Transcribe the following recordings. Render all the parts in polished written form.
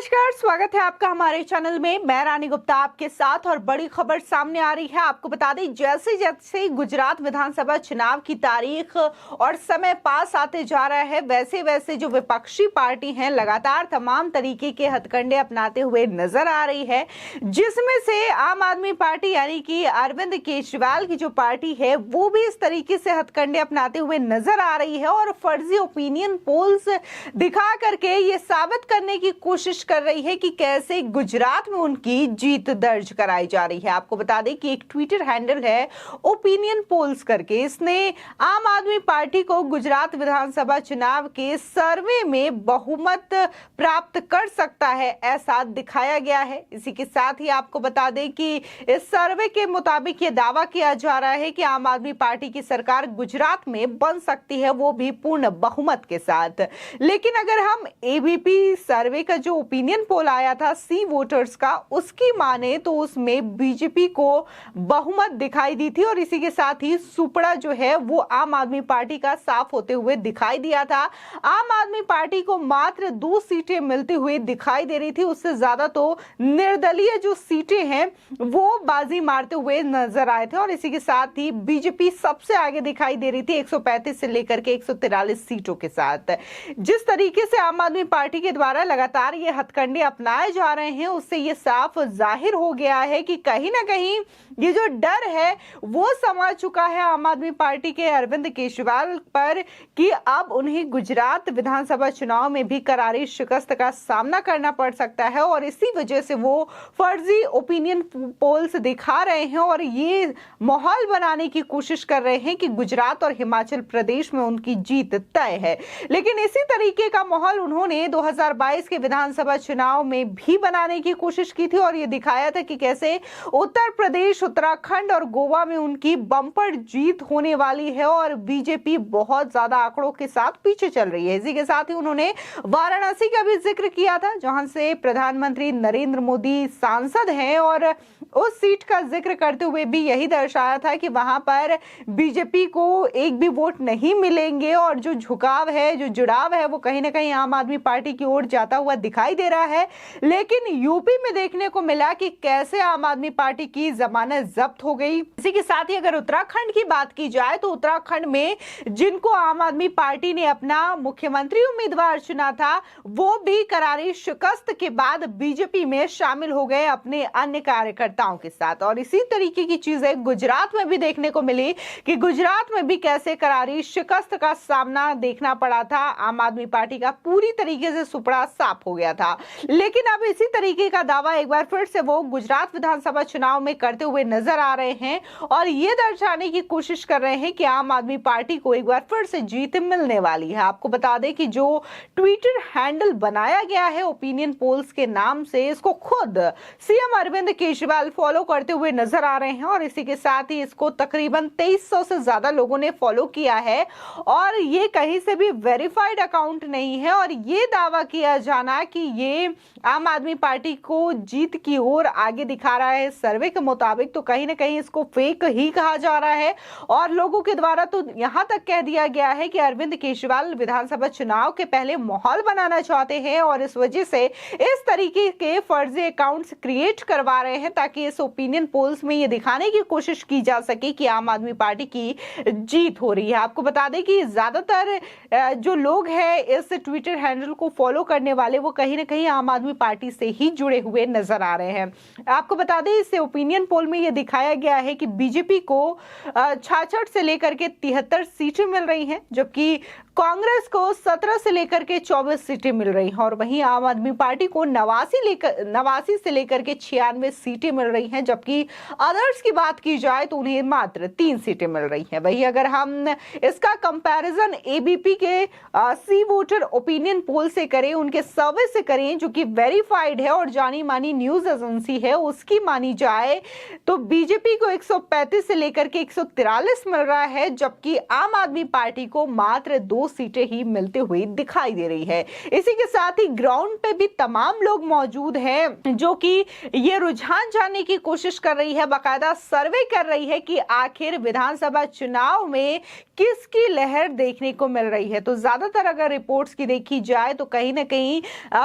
नमस्कार, स्वागत है आपका हमारे चैनल में। मैं रानी गुप्ता आपके साथ और बड़ी खबर सामने आ रही है। आपको बता दें, जैसे जैसे गुजरात विधानसभा चुनाव की तारीख और समय पास आते जा रहा है, वैसे वैसे जो विपक्षी पार्टी हैं लगातार तमाम तरीके के हथकंडे अपनाते हुए नजर आ रही है, जिसमें से आम आदमी पार्टी यानी कि अरविंद केजरीवाल की जो पार्टी है वो भी इस तरीके से हथकंडे अपनाते हुए नजर आ रही है और फर्जी ओपिनियन पोल्स दिखा करके ये साबित करने की कोशिश कर रही है कि कैसे गुजरात में उनकी जीत दर्ज कराई जा रही है। आपको बता दें कि एक ट्विटर हैंडल है ओपिनियन पोल्स करके, इसने आम आदमी पार्टी को गुजरात विधानसभा चुनाव के सर्वे में बहुमत प्राप्त कर सकता है ऐसा दिखाया गया है। इसी के साथ ही आपको बता दें कि इस सर्वे के मुताबिक ये दावा किया जा रहा है कि आम आदमी पार्टी की सरकार गुजरात में बन सकती है, वो भी पूर्ण बहुमत के साथ। लेकिन अगर हम एबीपी सर्वे का जो ओपिनियन पोल आया था सी वोटर्स का, उसकी माने तो उसमें बीजेपी को बहुमत दिखाई दी थी और इसी के साथ ही सुपड़ा जो है वो आम आदमी पार्टी का साफ होते हुए दिखाई दिया था। आम आदमी पार्टी को मात्र 2 सीटें मिलती हुई दिखाई दे रही थी, उससे ज्यादा तो निर्दलीय जो सीटें हैं वो बाजी मारते हुए नजर आए थे और इसी के साथ ही बीजेपी सबसे आगे दिखाई दे रही थी 135 से लेकर के 143 सीटों के साथ। जिस तरीके से आम आदमी पार्टी के द्वारा लगातार ये हथकंडे अपनाए जा रहे हैं, उससे ये साफ जाहिर हो गया है कि कहीं ना कहीं ये जो डर है वो समा चुका है आम आदमी पार्टी के अरविंद केजरीवाल पर कि अब उन्हें गुजरात विधानसभा चुनाव में भी करारी शिकस्त का सामना करना पड़ सकता है और इसी वजह से वो फर्जी ओपिनियन पोल्स दिखा रहे हैं और ये माहौल बनाने की कोशिश कर रहे हैं कि गुजरात और हिमाचल प्रदेश में उनकी जीत तय है। लेकिन इसी तरीके का माहौल उन्होंने 2022 के विधानसभा चुनाव में भी बनाने की कोशिश की थी और ये दिखाया था कि कैसे उत्तर प्रदेश, उत्तराखंड और गोवा में उनकी बम्पर जीत होने वाली है और बीजेपी बहुत ज्यादा आंकड़ों के साथ पीछे चल रही है। इसी के साथ ही उन्होंने वाराणसी का भी जिक्र किया था, जहां से प्रधानमंत्री नरेंद्र मोदी सांसद हैं और उस सीट का जिक्र करते हुए भी यही दर्शाया था कि वहां पर बीजेपी को एक भी वोट नहीं मिलेंगे और जो झुकाव है, जो जुड़ाव है, वो कहीं ना कहीं आम आदमी पार्टी की ओर जाता हुआ दिखाई दे रहा है। लेकिन यूपी में देखने को मिला कि कैसे आम आदमी पार्टी की जमानत जब्त हो गई। इसी के साथ ही अगर उत्तराखंड की बात की जाए तो उत्तराखंड में जिनको आम आदमी पार्टी ने अपना मुख्यमंत्री उम्मीदवार चुना था, वो भी करारी शिकस्त के बाद बीजेपी में शामिल हो गए अपने अन्य कार्यकर्ताओं के साथ। और इसी तरीके की चीजें गुजरात में भी देखने को मिली कि गुजरात में भी कैसे करारी शिकस्त का सामना देखना पड़ा था। आम आदमी पार्टी का पूरी तरीके से सुपड़ा साफ हो गया था। लेकिन अब इसी तरीके का दावा एक बार फिर से वो गुजरात विधानसभा चुनाव में करते हुए नजर आ रहे हैं और ये दर्शाने की कोशिश कर रहे हैं कि आम आदमी पार्टी को एक बार फिर से जीत मिलने वाली है। आपको बता दें कि जो ट्विटर हैंडल बनाया गया है ओपिनियन पोल्स के नाम से, इसको खुद सीएम अरविंद केजरीवाल फॉलो करते हुए नजर आ रहे हैं और इसी के साथ ही इसको तकरीबन 2300 से ज्यादा लोगों ने फॉलो किया है और ये कहीं से भी वेरीफाइड अकाउंट नहीं है और ये दावा किया जाना कि ये आम आदमी पार्टी को जीत की ओर आगे दिखा रहा है सर्वे के मुताबिक, तो कहीं ना कहीं इसको फेक ही कहा जा रहा है। और लोगों के द्वारा तो यहां तक कह दिया गया है कि अरविंद केजरीवाल विधानसभा चुनाव के पहले माहौल बनाना चाहते हैं और इस वजह से इस तरीके के फर्जी अकाउंट्स क्रिएट करवा रहे हैं ताकि इस ओपिनियन पोल्स में ये दिखाने की कोशिश की जा सके कि आम आदमी पार्टी की जीत हो रही है। आपको बता दें कि ज्यादातर जो लोग हैं इस ट्विटर हैंडल को फॉलो करने वाले, वो कहीं ना कहीं आम आदमी पार्टी से ही जुड़े हुए नजर आ रहे हैं। आपको बता दें इससे ओपिनियन पोल में यह दिखाया गया है कि बीजेपी को 66 से लेकर के 73 सीटें मिल रही हैं, जबकि कांग्रेस को 17 से लेकर के 24 सीटें मिल रही हैं और वहीं आम आदमी पार्टी को 89 से लेकर के 96 सीटें मिल रही हैं, जबकि अदर्स की बात की जाए तो उन्हें मात्र 3 सीटें मिल रही हैं। वहीं अगर हम इसका कंपैरिजन एबीपी के सी वोटर ओपिनियन पोल से करें, उनके सर्वे से करें, जो कि वेरीफाइड है और जानी मानी न्यूज एजेंसी है, उसकी मानी जाए तो बीजेपी को 135 से लेकर के 143 मिल रहा है, जबकि आम आदमी पार्टी को मात्र 2 2 सीटें ही मिलती हुई दिखाई दे रही है। इसी के साथ ही ग्राउंड पे भी तमाम लोग मौजूद हैं जो कि ये रुझान जानने की कोशिश कर रही है, बाकायदा सर्वे कर रही है कि आखिर विधानसभा चुनाव में किसकी लहर देखने को मिल रही है। तो ज्यादातर अगर रिपोर्ट्स की देखी जाए तो कहीं ना कहीं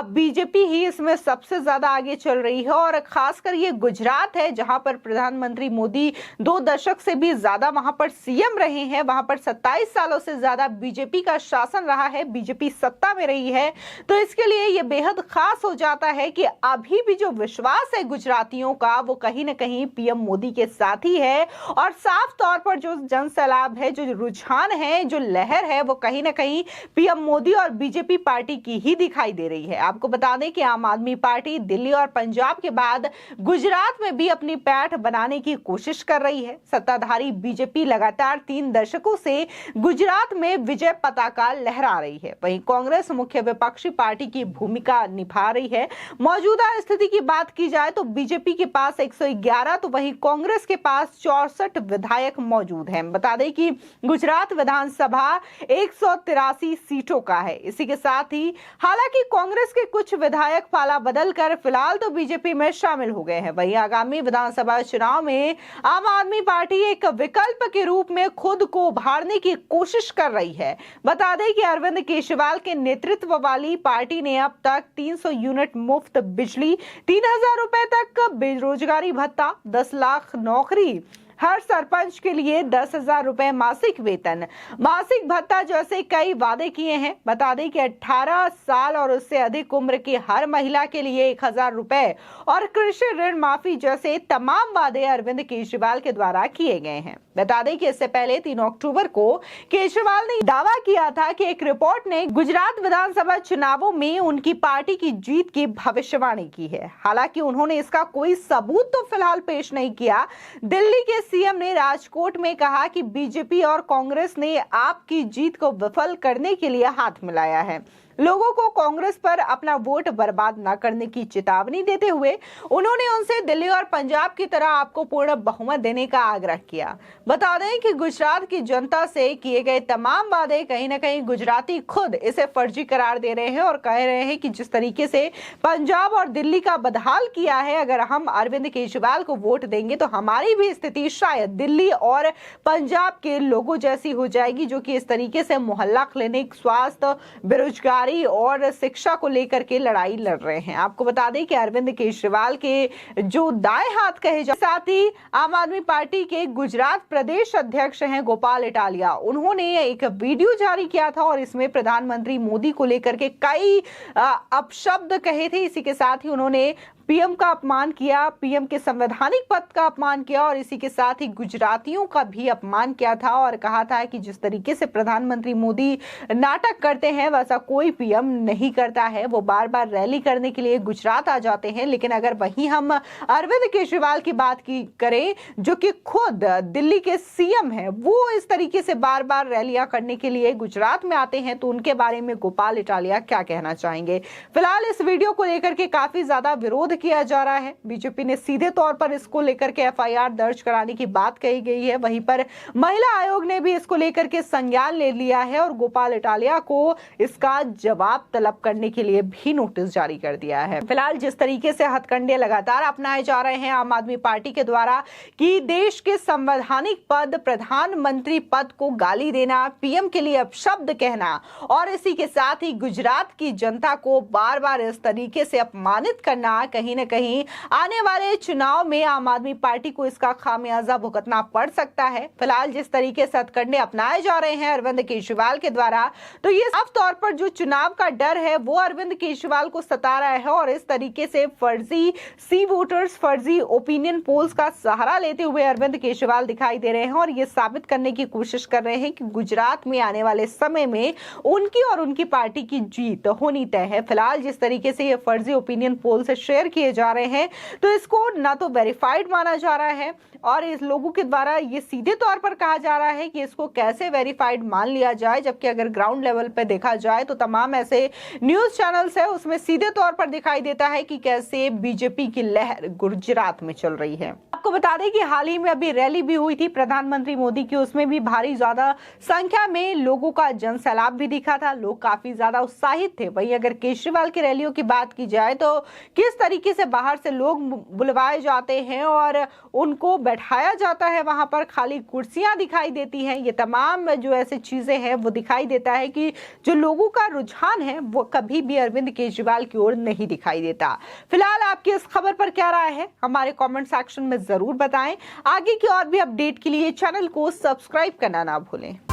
बीजेपी ही इसमें सबसे ज्यादा आगे चल रही है, और खासकर ये गुजरात है जहां पर प्रधानमंत्री मोदी 2 दशक से भी ज्यादा वहां पर सीएम रहे हैं, वहां पर 27 सालों से ज्यादा बीजेपी का शासन रहा है, बीजेपी सत्ता में रही है। तो इसके लिए ये बेहद खास हो जाता है कि अभी भी जो विश्वास है गुजरातियों का वो कहीं ना कहीं पीएम मोदी के साथ ही है, और साफ तौर पर जो जन सैलाब है, जो रुझान है, जो लहर है, वो कहीं ना कहीं पीएम मोदी और बीजेपी पार्टी की ही दिखाई दे रही है। आपको बता दें कि आम आदमी पार्टी दिल्ली और पंजाब के बाद गुजरात में भी अपनी पैठ बनाने की कोशिश कर रही है। सत्ताधारी बीजेपी लगातार 3 दशकों से गुजरात में विजय पताका लहरा रही है, वहीं कांग्रेस मुख्य विपक्षी पार्टी की भूमिका निभा रही है। मौजूदा स्थिति की बात की जाए तो बीजेपी के पास 111 तो वहीं कांग्रेस के पास 64 विधायक मौजूद हैं। बता दें कि गुजरात विधानसभा 183 सीटों का है। इसी के साथ ही हालांकि कांग्रेस के कुछ विधायक पाला बदलकर फिलहाल तो बीजेपी में शामिल हो गए हैं। वहीं आगामी विधानसभा चुनाव में आम आदमी पार्टी एक विकल्प के रूप में खुद को उभारने की कोशिश कर रही है। बता दें कि अरविंद केजरीवाल के नेतृत्व वाली पार्टी ने अब तक 300 यूनिट मुफ्त बिजली, 3000 रुपए तक बेरोजगारी भत्ता, 10 लाख नौकरी, हर सरपंच के लिए 10,000 रुपए मासिक वेतन, मासिक भत्ता जैसे कई वादे किए हैं। बता दें कि 18 साल और उससे अधिक उम्र की हर महिला के लिए 1,000 रुपए और कृषि ऋण माफी जैसे तमाम वादे अरविंद केजरीवाल के द्वारा किए गए हैं। बता दें कि इससे पहले 3 अक्टूबर को केजरीवाल ने दावा किया था कि एक रिपोर्ट ने गुजरात विधानसभा चुनावों में उनकी पार्टी की जीत की भविष्यवाणी की है। हालांकि उन्होंने इसका कोई सबूत तो फिलहाल पेश नहीं किया। दिल्ली के सीएम ने राजकोट में कहा कि बीजेपी और कांग्रेस ने आपकी जीत को विफल करने के लिए हाथ मिलाया है। लोगों को कांग्रेस पर अपना वोट बर्बाद न करने की चेतावनी देते हुए उन्होंने उनसे दिल्ली और पंजाब की तरह आपको पूर्ण बहुमत देने का आग्रह किया। बता दें कि गुजरात की जनता से किए गए तमाम वादे कहीं ना कहीं गुजराती खुद इसे फर्जी करार दे रहे हैं और कह रहे हैं कि जिस तरीके से पंजाब और दिल्ली का बदहाल किया है, अगर हम अरविंद केजरीवाल को वोट देंगे तो हमारी भी स्थिति शायद दिल्ली और पंजाब के लोगों जैसी हो जाएगी, जो कि इस तरीके से मोहल्ला क्लिनिक, स्वास्थ्य, बेरोजगारी और शिक्षा को लेकर के लड़ाई लड़ रहे हैं। आपको बता दें कि अरविंद केजरीवाल के जो दाएं हाथ कहे जाते, साथ ही आम आदमी पार्टी के गुजरात प्रदेश अध्यक्ष हैं गोपाल इटालिया, उन्होंने एक वीडियो जारी किया था और इसमें प्रधानमंत्री मोदी को लेकर के कई अपशब्द कहे थे। इसी के साथ ही उन्होंने पीएम का अपमान किया, पीएम के संवैधानिक पद का अपमान किया और इसी के साथ ही गुजरातियों का भी अपमान किया था और कहा था कि जिस तरीके से प्रधानमंत्री मोदी नाटक करते हैं वैसा कोई पीएम नहीं करता है। वो बार बार रैली करने के लिए गुजरात आ जाते हैं, लेकिन अगर वहीं हम अरविंद केजरीवाल की बात की करें जो कि खुद दिल्ली के सीएम हैं, वो इस तरीके से बार बार रैलियां करने के लिए गुजरात में आते हैं, तो उनके बारे में गोपाल इटालिया क्या कहना चाहेंगे। फिलहाल इस वीडियो को लेकर के काफी ज्यादा विरोध किया जा रहा है। बीजेपी ने सीधे तौर पर इसको लेकर के एफआईआर दर्ज कराने की बात कही गई है। वहीं पर महिला आयोग ने भी इसको लेकर के संज्ञान ले लिया है और गोपाल इटालिया को इसका जवाब तलब करने के लिए भी नोटिस जारी कर दिया है। फिलहाल जिस तरीके से हथकंडे लगातार अपनाए जा रहे हैं आम आदमी पार्टी के द्वारा कि देश के संवैधानिक पद, प्रधानमंत्री पद को गाली देना, पीएम के लिए अपशब्द कहना और इसी के साथ ही गुजरात की जनता को बार बार इस तरीके से अपमानित करना, कहीं न कहीं आने वाले चुनाव में आम आदमी पार्टी को इसका खामियाजा भुगतना पड़ सकता है। फिलहाल जिस तरीके से हथकंडे अपनाए जा रहे हैं अरविंद केजरीवाल के द्वारा, तो ये साफ तौर पर जो चुनाव का डर है वो अरविंद केजरीवाल को सता रहा है और इस तरीके से फर्जी सी वोटर्स, फर्जी ओपिनियन पोल्स का सहारा लेते हुए अरविंद केजरीवाल दिखाई दे रहे हैं और ये साबित करने की कोशिश कर रहे हैं कि गुजरात में आने वाले समय में उनकी और उनकी पार्टी की जीत होनी तय है। फिलहाल जिस तरीके से ये फर्जी ओपिनियन पोल से शेयर किए जा रहे हैं तो इसको ना तो वेरीफाइड माना जा रहा है और इस लोगों के द्वारा ये सीधे तौर पर कहा जा रहा है कि इसको कैसे वेरीफाइड मान लिया जाए, जबकि अगर ग्राउंड लेवल पे देखा जाए तो तमाम तमाम ऐसे न्यूज चैनल्स है उसमें सीधे तौर पर दिखाई देता है कि कैसे बीजेपी की लहर गुजरात में चल रही है। आपको बता दें कि हाल ही में अभी रैली भी हुई थी प्रधानमंत्री मोदी की, उसमें भी भारी ज्यादा संख्या में लोगों का जनसैलाब भी दिखा था, लोग काफी ज्यादा उत्साहित थे। वहीं अगर केजरीवाल की रैलियों की बात की जाए तो किस तरीके से बाहर से लोग बुलवाए जाते हैं और उनको बैठाया जाता है, वहां पर खाली कुर्सियां दिखाई देती हैं, ये तमाम जो ऐसी चीजें हैं वो दिखाई देता है कि जो लोगों का रुझान है वो कभी भी अरविंद केजरीवाल की ओर नहीं दिखाई देता। फिलहाल आपकी इस खबर पर क्या राय है हमारे कमेंट सेक्शन में जरूर बताएं। आगे की और भी अपडेट के लिए चैनल को सब्सक्राइब करना ना भूलें।